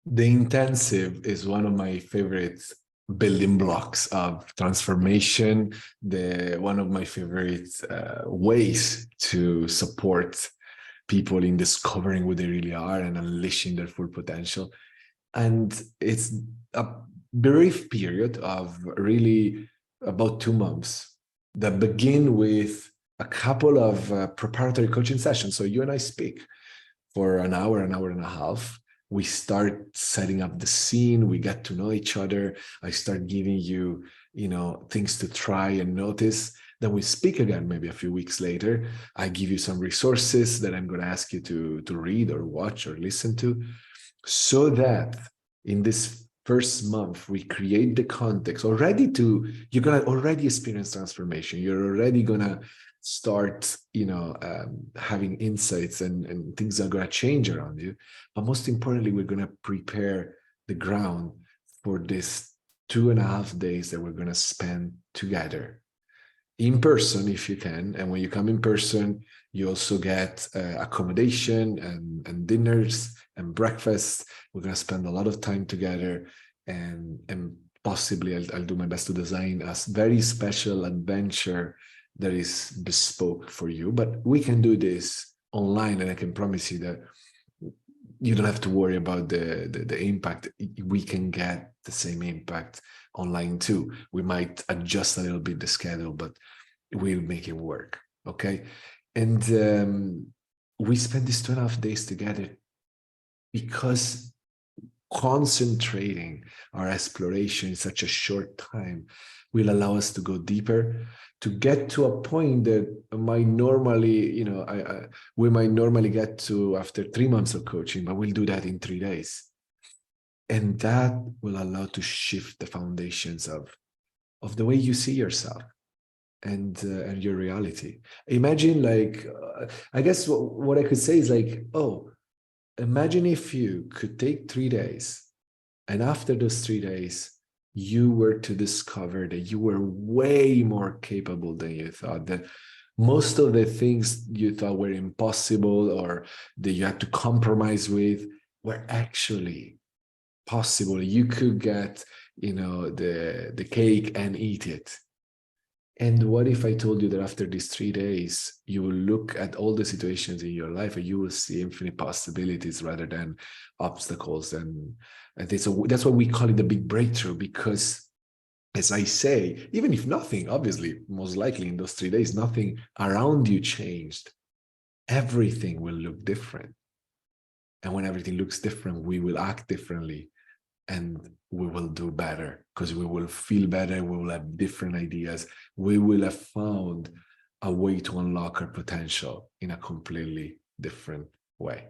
The intensive is one of my favorite building blocks of transformation. The one of my favorite ways to support people in discovering who they really are and unleashing their full potential. And it's a brief period of really about 2 months that begin with a couple of preparatory coaching sessions. So you and I speak for an hour and a half. We start setting up the scene. We get to know each other. I start giving you, things to try and notice. Then we speak again, maybe a few weeks later. I give you some resources that I'm going to ask you to read or watch or listen to, so that in this first month we create the context already you're going to already experience transformation. You're already going to start having insights, and things are going to change around you. But most importantly, we're going to prepare the ground for this 2.5 days that we're going to spend together in person if you can. And when you come in person, you also get accommodation and dinners and breakfast. We're going to spend a lot of time together, and possibly I'll do my best to design a very special adventure that is bespoke for you. But we can do this online, and I can promise you that you don't have to worry about the impact. We can get the same impact online too. We might adjust a little bit the schedule, but we'll make it work. Okay. And we spend these 2.5 days together because concentrating our exploration in such a short time will allow us to go deeper, to get to a point that might normally, we might normally get to after 3 months of coaching, but we'll do that in 3 days. And that will allow to shift the foundations of the way you see yourself and your reality. Imagine I guess what I could say is imagine if you could take 3 days, and after those 3 days, you were to discover that you were way more capable than you thought, that most of the things you thought were impossible or that you had to compromise with were actually possible. You could get, the cake and eat it. And what if I told you that after these 3 days, you will look at all the situations in your life and you will see infinite possibilities rather than obstacles? And that's why we call it the big breakthrough, because, as I say, even if nothing, obviously, most likely in those 3 days, nothing around you changed, everything will look different. And when everything looks different, we will act differently. And we will do better because we will feel better. We will have different ideas. We will have found a way to unlock our potential in a completely different way.